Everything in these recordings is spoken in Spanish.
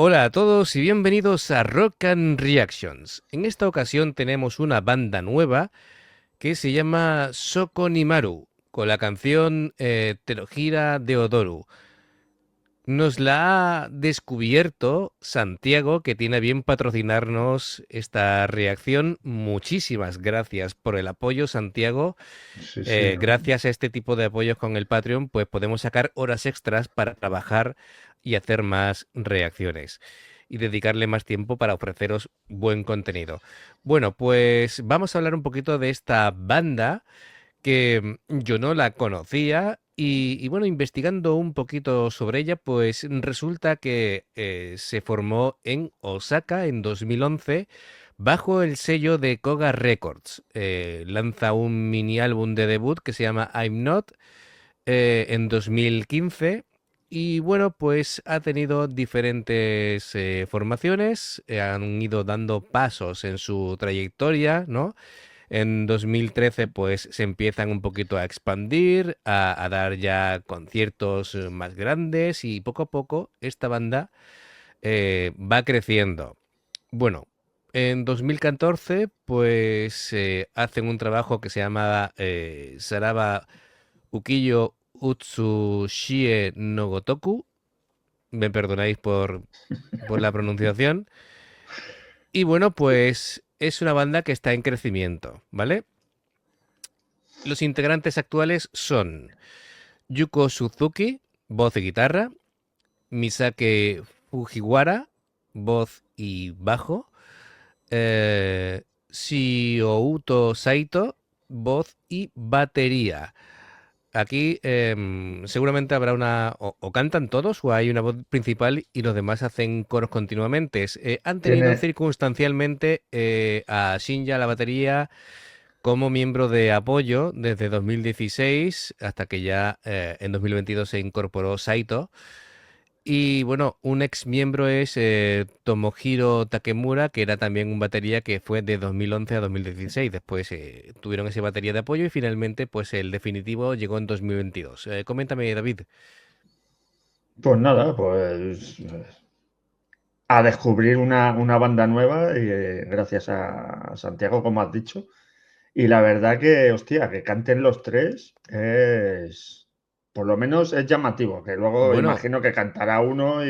Hola a todos y bienvenidos a Rock and Reactions. En esta ocasión tenemos una banda nueva que se llama Sokonimaru, con la canción Terojira Deodoru. Nos la ha descubierto Santiago, que tiene a bien patrocinarnos esta reacción. Muchísimas gracias por el apoyo, Santiago. Sí, sí. Gracias a este tipo de apoyos con el Patreon, pues podemos sacar horas extras para trabajar y hacer más reacciones y dedicarle más tiempo para ofreceros buen contenido. Bueno, pues vamos a hablar un poquito de esta banda que yo no la conocía y bueno, investigando un poquito sobre ella, pues resulta que se formó en Osaka en 2011 bajo el sello de Koga Records. Lanza un mini álbum de debut que se llama I'm Not en 2015. Y bueno, pues ha tenido diferentes formaciones, han ido dando pasos en su trayectoria, ¿no? En 2013 pues se empiezan un poquito a expandir, a dar ya conciertos más grandes y poco a poco esta banda va creciendo. Bueno, en 2014 pues hacen un trabajo que se llama Saraba Ukiyo Utsushie no Gotoku. Me perdonáis por la pronunciación. Y bueno, pues es una banda que está en crecimiento, ¿vale? Los integrantes actuales son Yuko Suzuki, voz y guitarra, Misake Fujiwara, voz y bajo, Shiouto Saito, voz y batería. Aquí seguramente habrá o cantan todos o hay una voz principal y los demás hacen coros continuamente. Han tenido Tiene, circunstancialmente a Shinja la batería como miembro de apoyo desde 2016 hasta que ya en 2022 se incorporó Saito. Y bueno, un ex miembro es Tomohiro Takemura, que era también un batería que fue de 2011 a 2016. Después tuvieron ese batería de apoyo y finalmente pues el definitivo llegó en 2022. Coméntame, David. pues nada, pues a descubrir una banda nueva y gracias a Santiago, como has dicho. Y la verdad que, hostia, que canten los tres por lo menos es llamativo, que luego Bueno, imagino que cantará uno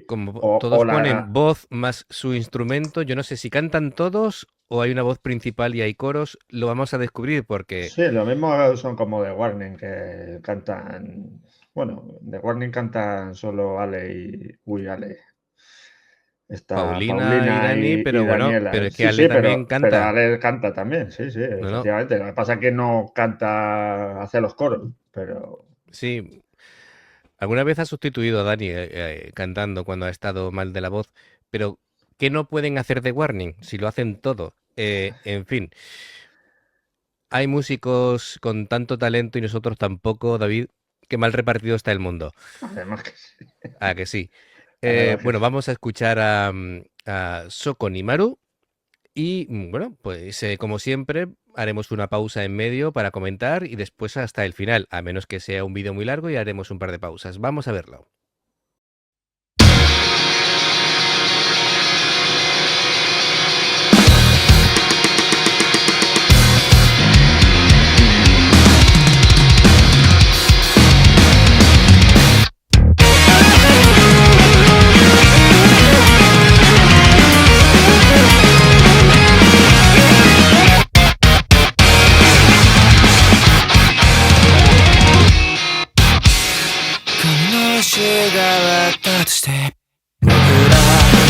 como o todos la... ponen voz más su instrumento, yo no sé si cantan todos o hay una voz principal y hay coros, lo vamos a descubrir porque Sí, lo mismo son como de Warning, que cantan... Bueno, de Warning cantan solo Ale y... Uy, Ale. Está Paulina y Paulina Dani, y pero bueno, pero Daniela. es que Sí, Ale sí, también pero canta. Ale canta también, sí, sí, No, no, efectivamente. Lo que pasa es que no canta, hace los coros, pero sí. Alguna vez ha sustituido a Dani cantando cuando ha estado mal de la voz, pero ¿qué no pueden hacer de Warning si lo hacen todo? En fin, hay músicos con tanto talento y nosotros tampoco, David, qué mal repartido está el mundo. además que sí, Ah, que sí. además que Bueno, sí. vamos a escuchar a Soko Nimaru y bueno, pues como siempre haremos una pausa en medio para comentar y después hasta el final, a menos que sea un vídeo muy largo y haremos un par de pausas. Vamos a verlo. この足があったとして僕らは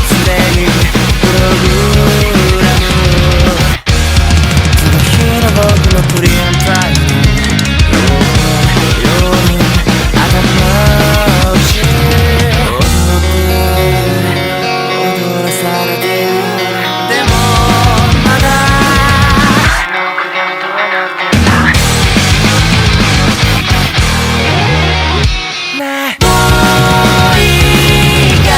すでにプログラムその日の僕のプリンタイムように頭を打ち踊らされてでもまだ僕がどうなってるねえもういいか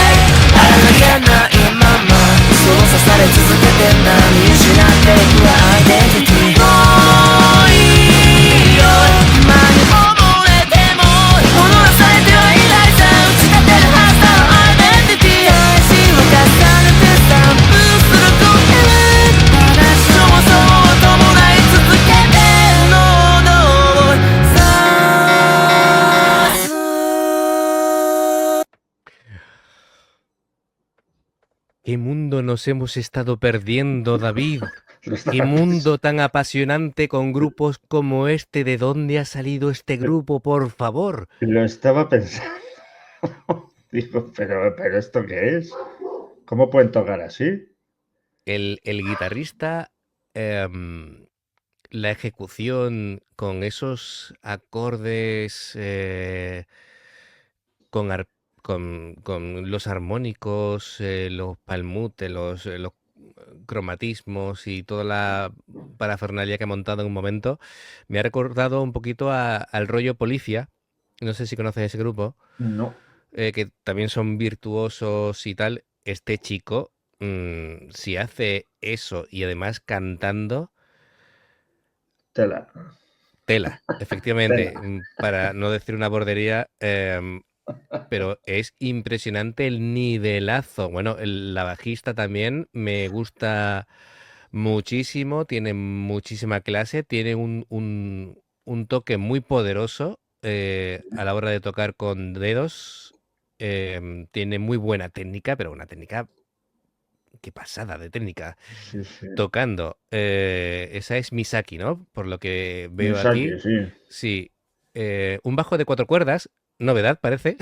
¿Qué mundo nos hemos estado perdiendo, David? Lo ¿Qué estaba mundo tan apasionante con grupos como este? ¿De dónde ha salido este pens- grupo, por favor? lo estaba pensando. Digo, pero ¿esto qué es? ¿Cómo pueden tocar así? El guitarrista, em, la ejecución con esos acordes, con, con los armónicos, los palmutes, los cromatismos y toda la parafernalia que ha montado en un momento, me ha recordado un poquito al rollo Policia. No sé si conoces ese grupo, No, que también son virtuosos y tal. Este chico, si hace eso y además cantando, tela, tela, tela. efectivamente, para no decir una bordería, pero es impresionante el nivelazo. Bueno, la bajista también me gusta muchísimo, tiene muchísima clase, tiene un toque muy poderoso a la hora de tocar con dedos. Tiene muy buena técnica, pero una técnica, qué pasada de técnica. Sí, sí. Tocando. Esa es Misaki, ¿no? Por lo que veo Misaki, aquí. sí. Sí. Un bajo de 4 cuerdas, novedad parece.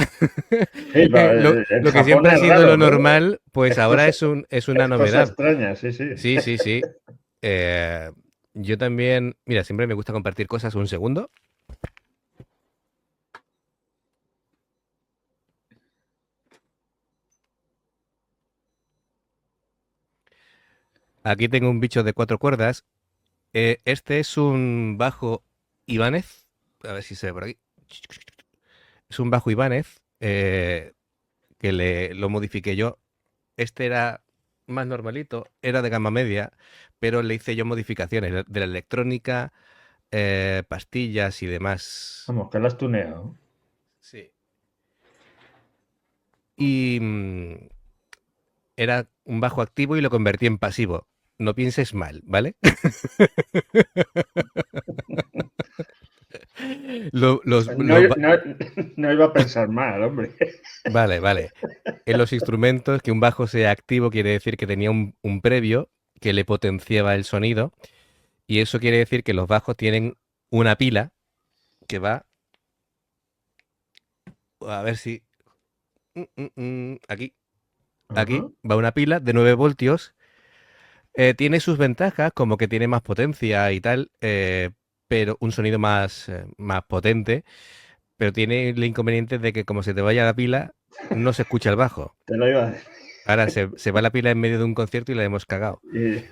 Sí, en Lo que Japón siempre ha es sido raro, lo ¿no? normal, pues Es ahora cosa, es una es cosa novedad. extraña, sí, sí. Sí, sí, sí. Yo también, mira, siempre me gusta compartir cosas. Un segundo. Aquí tengo un bicho de 4 cuerdas. Este es un bajo Ibáñez. A ver si se ve por aquí. Es un bajo Ibáñez que lo modifiqué yo. Este era más normalito, era de gama media, pero le hice yo modificaciones de la electrónica, pastillas y demás. Vamos, que la has tuneado. Sí. Y era un bajo activo y lo convertí en pasivo. No pienses mal, ¿vale? No, no, no iba a pensar mal, hombre. Vale, vale. En los instrumentos, que un bajo sea activo quiere decir que tenía un previo que le potenciaba el sonido. Y eso quiere decir que los bajos tienen una pila que va, a ver si, aquí, Ajá. aquí va una pila de 9 voltios. Tiene sus ventajas, como que tiene más potencia y tal, pero un sonido más potente, pero tiene el inconveniente de que como se te vaya la pila, no se escucha el bajo. Te lo iba a decir. Ahora se va la pila en medio de un concierto y la hemos cagado. Y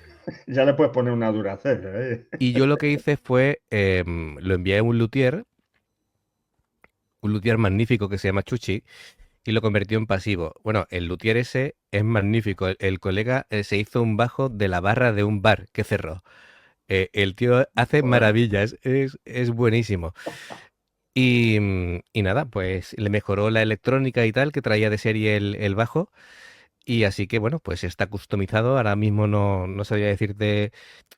ya le puedes poner una Duracell, ¿eh? Y yo lo que hice fue, lo envié a un luthier magnífico que se llama Chuchi, y lo convirtió en pasivo. Bueno, el luthier ese es magnífico. El colega se hizo un bajo de la barra de un bar que cerró. El tío hace Joder. maravillas, es buenísimo. Y nada, pues le mejoró la electrónica y tal, que traía de serie el bajo. Y así que bueno, pues está customizado. Ahora mismo no sabía decirte.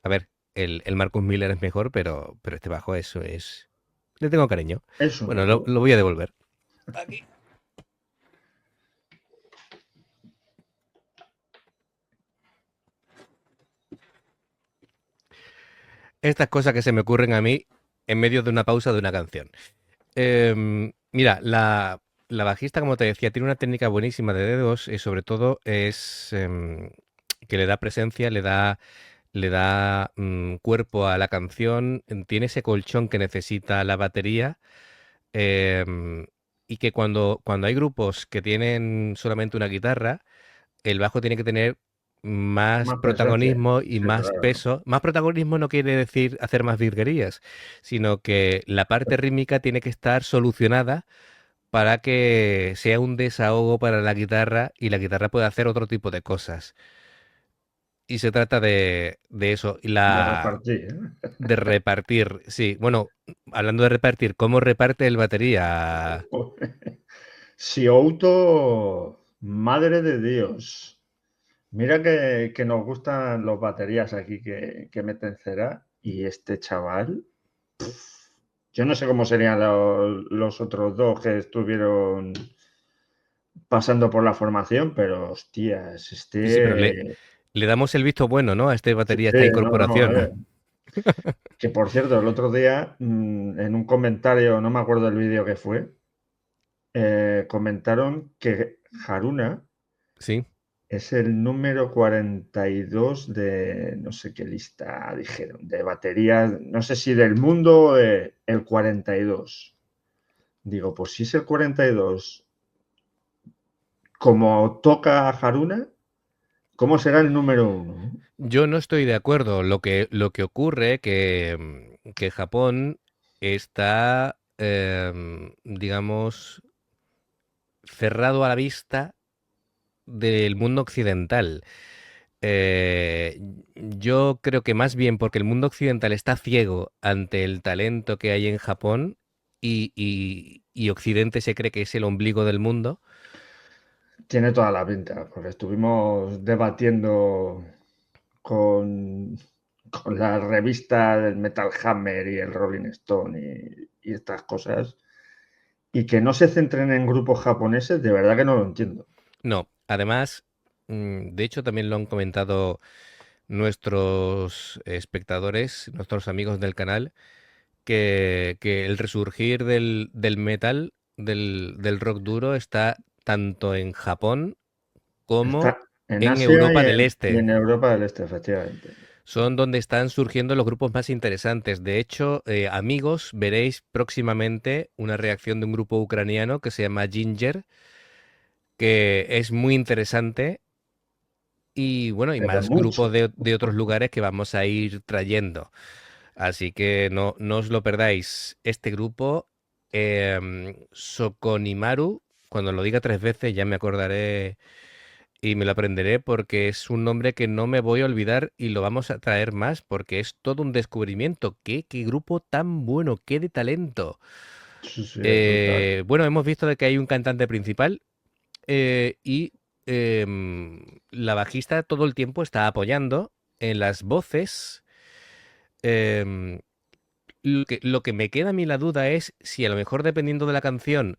A ver, el Marcus Miller es mejor, pero este bajo eso es. Le tengo cariño. Es un Bueno, lujo. lo voy a devolver. Aquí. Estas cosas que se me ocurren a mí en medio de una pausa de una canción. Mira, la bajista, como te decía, tiene una técnica buenísima de dedos y sobre todo es que le da presencia, le da cuerpo a la canción, tiene ese colchón que necesita la batería em, y que cuando hay grupos que tienen solamente una guitarra, el bajo tiene que tener más Más presencia. protagonismo y Sí, más claro. peso. Más protagonismo no quiere decir hacer más virguerías, sino que la parte rítmica tiene que estar solucionada para que sea un desahogo para la guitarra y la guitarra pueda hacer otro tipo de cosas. Y se trata de eso. De repartir, ¿eh? De repartir, sí. Bueno, hablando de repartir, ¿cómo reparte el batería? Si Outo, madre de Dios. Mira que nos gustan los baterías aquí que meten cera. Y este chaval, yo no sé cómo serían los otros dos que estuvieron pasando por la formación, pero hostias, Sí, pero le damos el visto bueno, ¿no? A esta batería, a esta no, incorporación. que por cierto, el otro día, en un comentario, no me acuerdo el vídeo que fue, comentaron que Haruna Sí. es el número 42 de no sé qué lista dijeron, de baterías, no sé si del mundo o el 42. Digo, pues si es el 42, como toca Haruna, ¿cómo será el número 1? Yo no estoy de acuerdo. Lo que ocurre que Japón está, digamos, cerrado a la vista del mundo occidental. Yo creo que más bien porque el mundo occidental está ciego ante el talento que hay en Japón y Occidente se cree que es el ombligo del mundo. Tiene toda la pinta, porque estuvimos debatiendo con, con la revista del Metal Hammer y el Rolling Stone y estas cosas, y que no se centren en grupos japoneses, de verdad que no lo entiendo. No, además, de hecho también lo han comentado nuestros espectadores, nuestros amigos del canal, que el resurgir del metal, del rock duro, está tanto en Japón como Está en en Asia Europa del y Este. en Europa del Este, efectivamente. Son donde están surgiendo los grupos más interesantes. De hecho, amigos, veréis próximamente una reacción de un grupo ucraniano que se llama Ginger, que es muy interesante. Y bueno, y Pero más mucho. grupos de otros lugares que vamos a ir trayendo. Así que no os lo perdáis. Este grupo, Sokonimaru, cuando lo diga 3 veces ya me acordaré y me lo aprenderé porque es un nombre que no me voy a olvidar y lo vamos a traer más porque es todo un descubrimiento. ¿Qué grupo tan bueno? ¿Qué de talento? Sí, sí, es brutal. Bueno, hemos visto de que hay un cantante principal y la bajista todo el tiempo está apoyando en las voces. em, lo que me queda a mí la duda es si a lo mejor dependiendo de la canción,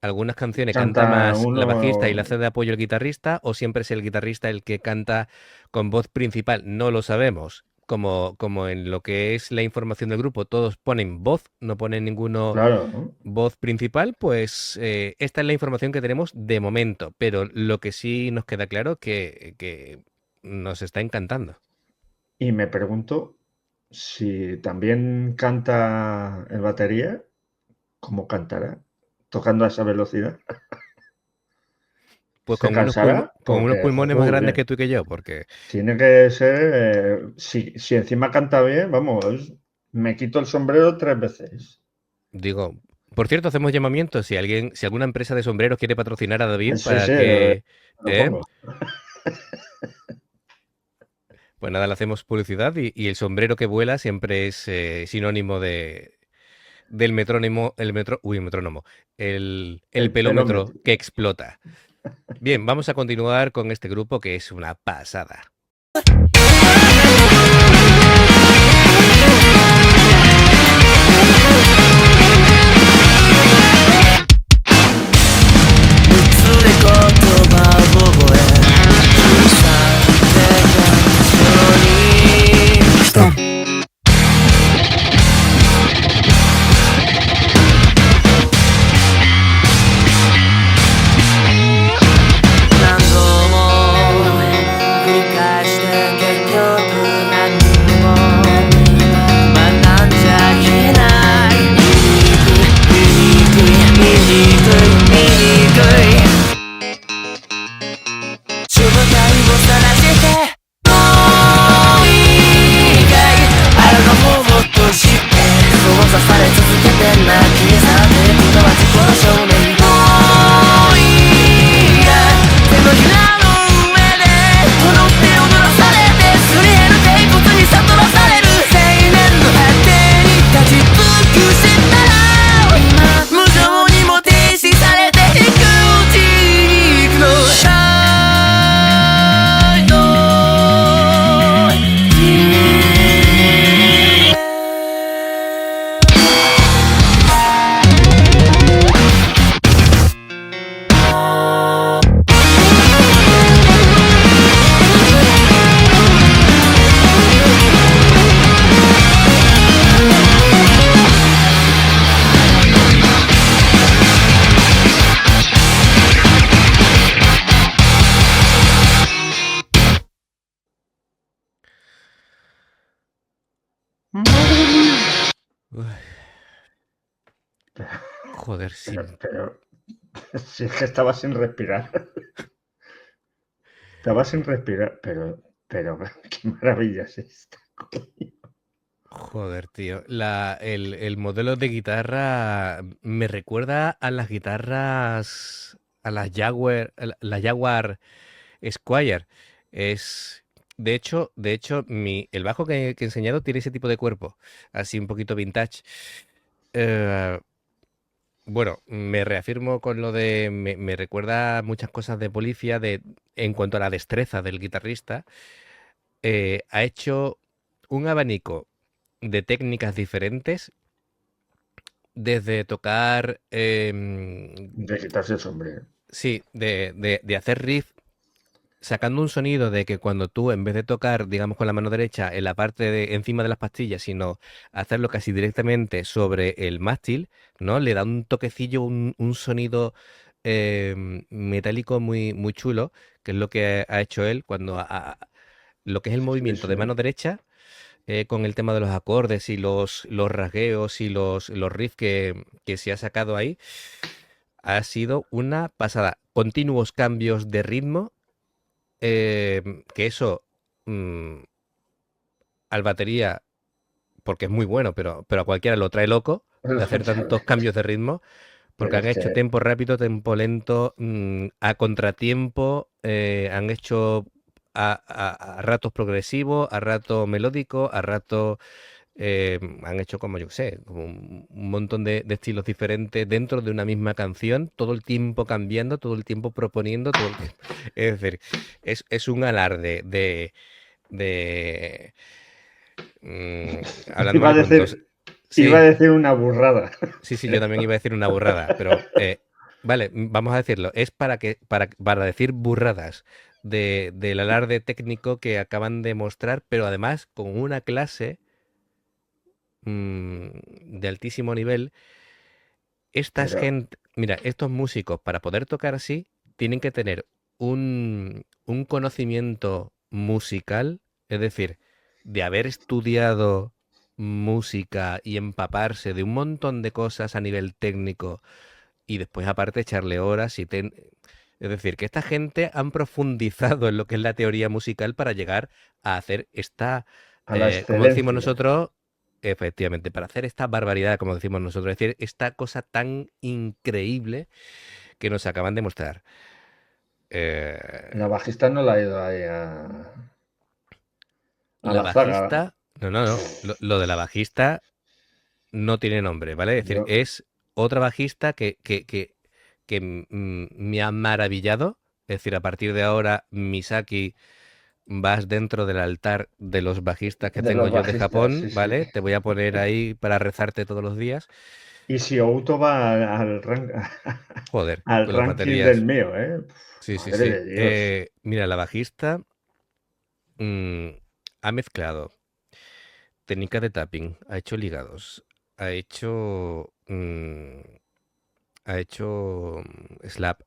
algunas canciones canta Canta más la bajista y le uno, hace de apoyo el guitarrista, o siempre es el guitarrista el que canta con voz principal. No lo sabemos. Como en lo que es la información del grupo, todos ponen voz, no ponen ninguno claro, ¿no? voz principal, pues esta es la información que tenemos de momento. Pero lo que sí nos queda claro que nos está encantando. Y me pregunto si también canta en batería, ¿cómo cantará? Tocando a esa velocidad. Pues ¿Se cansará? con unos Porque, pulmones más grandes joder, que tú y que yo, porque tiene que ser, si encima canta bien, vamos, me quito el sombrero 3 veces. digo, por cierto, hacemos llamamientos si alguna empresa de sombreros quiere patrocinar a David Sí, para sí, que, lo pongo. pues nada, le hacemos publicidad y el sombrero que vuela siempre es sinónimo del metrónomo, metrónomo, el El pelómetro pelómetro. que explota. Bien, vamos a continuar con este grupo que es una pasada. Uy, joder, sí. Pero si es que estaba sin respirar. Estaba sin respirar, pero qué maravilla es esta. Joder, tío. El modelo de guitarra me recuerda a las guitarras, a la Jaguar Squire. Es, de hecho, el bajo que he enseñado tiene ese tipo de cuerpo, así un poquito vintage. Eh, bueno, me reafirmo con lo de, me recuerda muchas cosas de Policía en cuanto a la destreza del guitarrista. Ha hecho un abanico de técnicas diferentes, desde tocar, De quitarse el sombrero. sí, de hacer riff sacando un sonido de que cuando tú, en vez de tocar, digamos, con la mano derecha en la parte de encima de las pastillas, sino hacerlo casi directamente sobre el mástil, ¿no? Le da un toquecillo, un sonido metálico muy, muy chulo, que es lo que ha hecho él cuando lo que es el Sí, movimiento de sí. mano derecha, con el tema de los acordes y los rasgueos y los riffs que se ha sacado ahí, ha sido una pasada. Continuos cambios de ritmo, que eso, mm, al batería, porque es muy bueno, pero a cualquiera lo trae loco de hacer tantos cambios de ritmo, porque Pero han es hecho que tempo rápido, tempo lento, a contratiempo, han hecho a ratos progresivo, a rato melódico, a rato han hecho como yo qué sé, como un montón de estilos diferentes dentro de una misma canción, todo el tiempo cambiando, todo el tiempo proponiendo, todo el tiempo. Es decir, es un alarde de hablando iba mal a y pronto. decir, iba a Sí, decir una burrada. sí, sí, yo también iba a decir una burrada, pero vale, vamos a decirlo. Es para decir burradas del alarde técnico que acaban de mostrar, pero además con una clase de altísimo nivel. Pero Mira, estos músicos, para poder tocar así, tienen que tener un conocimiento musical, es decir, de haber estudiado música y empaparse de un montón de cosas a nivel técnico y después aparte echarle horas Es decir, que esta gente han profundizado en lo que es la teoría musical para llegar a hacer a la como decimos excelencia. nosotros, efectivamente, para hacer esta barbaridad, como decimos nosotros, es decir, esta cosa tan increíble que nos acaban de mostrar. La Eh, bajista no la ha ido ahí a la la zaga. bajista, no, no, no, lo de la bajista no tiene nombre, ¿vale? Es decir, Yo, es otra bajista que me ha maravillado. Es decir, a partir de ahora, Misaki, vas dentro del altar de los bajistas que de tengo los yo de bajistas, Japón, sí, sí. ¿vale? Te voy a poner ahí para rezarte todos los días. Y si Outo va Joder, al con las ranking del baterías. mío, ¿eh? Sí, sí, Madre sí. de Dios. Mira, la bajista mm, ha mezclado técnica de tapping, ha hecho ligados, ha hecho, slap,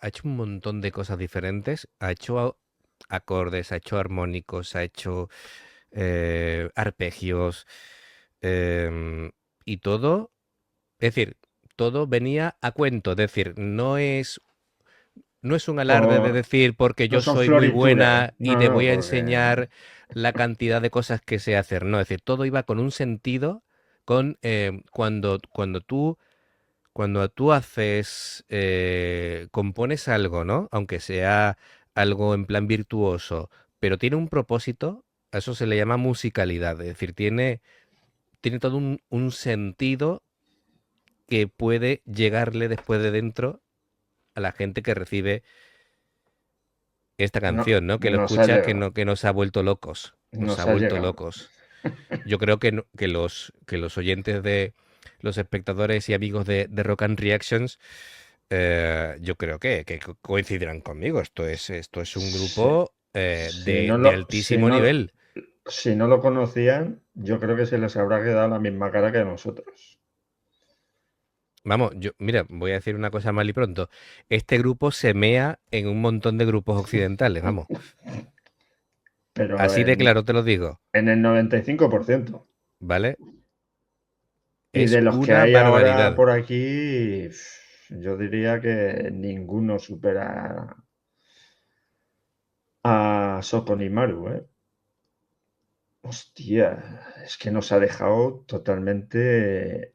ha hecho un montón de cosas diferentes, ha hecho acordes, ha hecho armónicos, ha hecho arpegios, em, y todo, es decir, todo venía a cuento, es decir, no es un alarde de Con- decir porque no yo son soy muy florituras. buena y No, te no, voy a porque enseñar la cantidad de cosas que sé hacer. No, es decir, todo iba con un sentido, cuando tú haces, compones algo, ¿no? Aunque sea algo en plan virtuoso, pero tiene un propósito, a eso se le llama musicalidad. Es decir, tiene todo un sentido que puede llegarle después de dentro a la gente que recibe esta no, canción, ¿no? Que lo nos ha escucha, llegado. que nos ha vuelto locos. Nos ha Nos ha vuelto llegado. locos. Yo creo que los oyentes los espectadores y amigos de Rock and Reactions, yo creo que coincidirán conmigo. Esto es un Si, grupo si de, no de lo, si altísimo no, nivel. si no lo conocían, yo creo que se les habrá quedado la misma cara que a nosotros. Vamos, mira, voy a decir una cosa mal y pronto. Este grupo se mea en un montón de grupos occidentales, vamos. Pero Así de claro te lo digo, en el 95%. ¿vale? Y Es de los que una hay ahora barbaridad. por aquí, yo diría que ninguno supera a Soko ni Maru, ¿eh? Hostia, es que nos ha dejado totalmente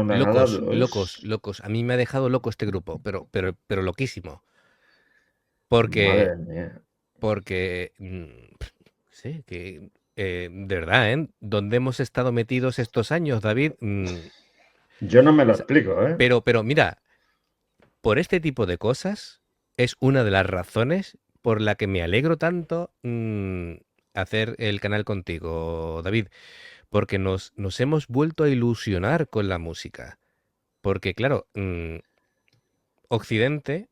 Locos, locos, anonadados. locos. A mí me ha dejado loco este grupo, pero loquísimo. Porque, Madre mía. porque, sí, que de verdad, ¿eh? ¿Dónde hemos estado metidos estos años, David? Yo no me lo O sea, explico, ¿eh? pero mira, por este tipo de cosas es una de las razones por la que me alegro tanto hacer el canal contigo, David, porque nos hemos vuelto a ilusionar con la música. Porque claro, Occidente,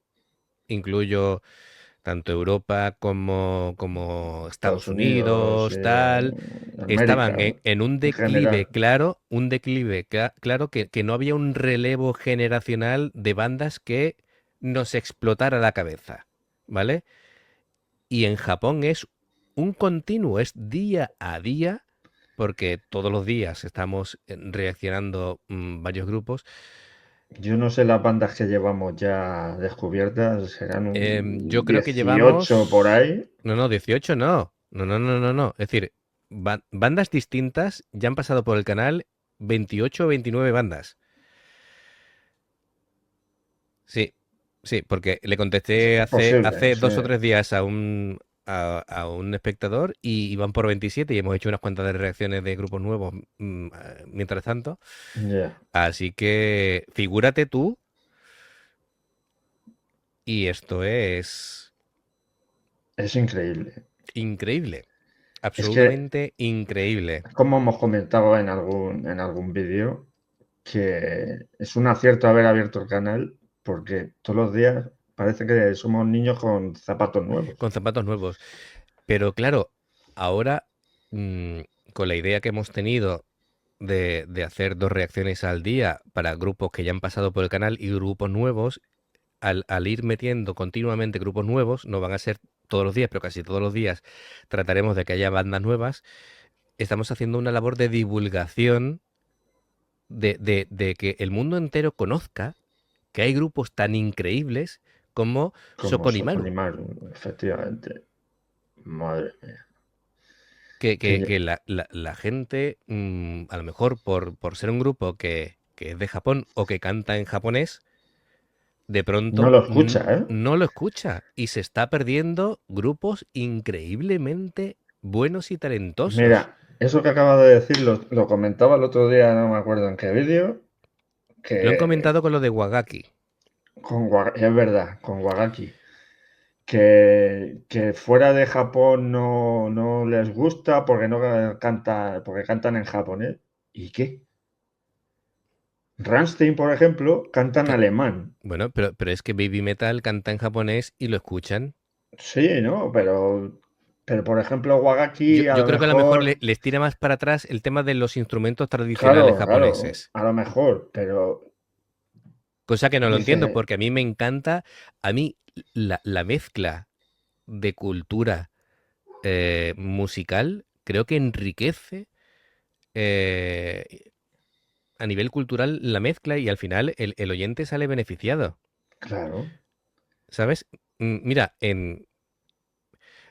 incluyo tanto Europa como Estados Estados Unidos, Unidos, tal, estaban América, en un en declive general. claro, claro que no había un relevo generacional de bandas que nos explotara la cabeza, ¿vale? Y en Japón es un continuo, es día a día, porque todos los días estamos reaccionando varios grupos. Yo no sé las bandas que llevamos ya descubiertas, serán Yo un creo que 18 por llevamos... ahí. No, 18 no. No, no, no, no, no. Es decir, bandas distintas ya han pasado por el canal 28 o 29 bandas. Sí, sí, porque le Es contesté posible, hace sí. 2 o 3 días a un espectador y van por 27 y hemos hecho unas cuantas de reacciones de grupos nuevos mientras tanto. Ya, Así que figúrate tú y esto es es increíble. increíble, Es que, absolutamente increíble. como hemos comentado en algún vídeo, que es un acierto haber abierto el canal porque todos los días parece que somos niños con zapatos nuevos. Con zapatos nuevos. Pero claro, ahora mm, con la idea que hemos tenido de hacer 2 reacciones al día para grupos que ya han pasado por el canal y grupos nuevos, al ir metiendo continuamente grupos nuevos, no van a ser todos los días, pero casi todos los días trataremos de que haya bandas nuevas, estamos haciendo una labor de divulgación de que el mundo entero conozca que hay grupos tan increíbles como Como Sokonimaru. Sokonimaru, efectivamente. Madre mía. Que Que la gente, a lo mejor por ser un grupo que es de Japón o que canta en japonés, de no pronto lo escucha, ¿eh? no lo escucha y se está perdiendo grupos increíblemente buenos y talentosos. Mira, eso que acabas de decir lo comentaba el otro día, no me acuerdo en qué vídeo, Lo han que comentado con lo de Wagaki. es verdad, con Wagaki, que fuera de Japón no les gusta porque no canta, porque cantan en japonés. ¿Y qué? Rammstein, por ejemplo, canta en Ca- alemán. Bueno, pero es que Baby Metal canta en japonés y lo escuchan. Sí, ¿no? Pero por ejemplo, Wagaki a Yo lo creo que a lo mejor mejor, les tira más para atrás el tema de los instrumentos tradicionales claro, claro, japoneses. a lo mejor, pero Cosa que no lo entiendo, dice, porque a mí me encanta, a mí la mezcla de cultura musical creo que enriquece eh, a nivel cultural la mezcla y al final el oyente sale beneficiado, claro, ¿sabes? Mira,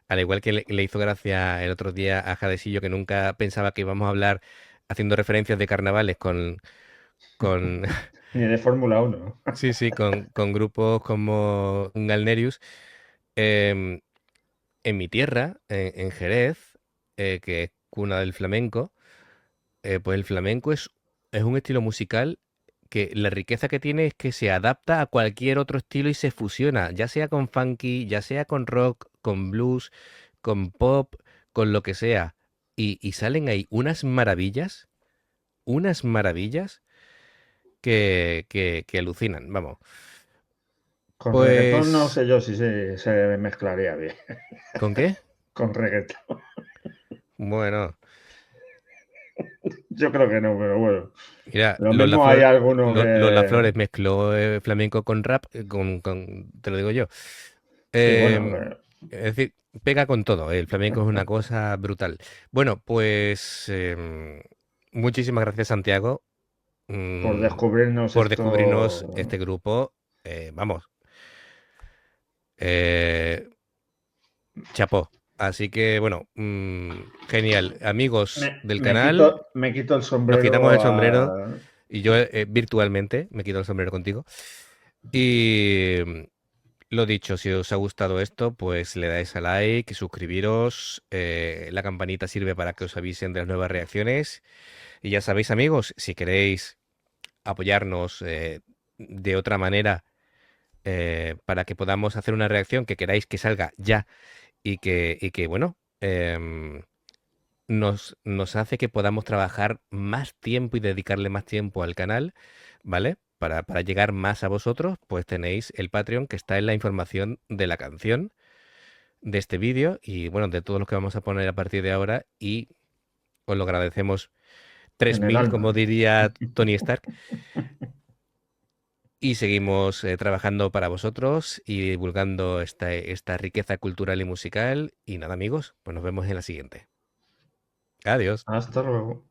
al igual que le hizo gracia el otro día a Jadesillo, que nunca pensaba que íbamos a hablar haciendo referencias de carnavales con ni de Fórmula 1. sí, sí, con grupos como Galnerius. em, en mi tierra, en Jerez, que es cuna del flamenco, pues el flamenco es un estilo musical que la riqueza que tiene es que se adapta a cualquier otro estilo y se fusiona, ya sea con funky, ya sea con rock, con blues, con pop, con lo que sea. Y salen ahí unas maravillas que alucinan, vamos. Con reggaetón no Pues, sé yo si se mezclaría bien. ¿con qué? Con reggaetón. Bueno, Yo creo que no, pero bueno. mira, Lo mismo hay alguno Lola que. Flores mezcló flamenco con rap, te lo digo yo. Sí, bueno, Em, es decir, pega con todo. El flamenco es una cosa brutal. Bueno, pues muchísimas gracias, Santiago. Por descubrirnos por descubrirnos esto. este grupo. Vamos. Chapó. Así que, bueno, genial. Amigos del canal, Me quito el nos quitamos el sombrero sombrero y yo virtualmente me quito el sombrero contigo. Y lo dicho, si os ha gustado esto, pues le dais a like, suscribiros, la campanita sirve para que os avisen de las nuevas reacciones. Y ya sabéis, amigos, si queréis apoyarnos de otra manera para que podamos hacer una reacción que queráis que salga ya y que bueno, nos hace que podamos trabajar más tiempo y dedicarle más tiempo al canal, ¿vale? Para llegar más a vosotros, pues tenéis el Patreon que está en la información de la canción, de este vídeo y bueno, de todos los que vamos a poner a partir de ahora y os lo agradecemos en el 3000, alma. como diría Tony Stark. Y seguimos trabajando para vosotros y divulgando esta riqueza cultural y musical. Y nada, amigos, pues nos vemos en la siguiente. Adiós. Hasta luego.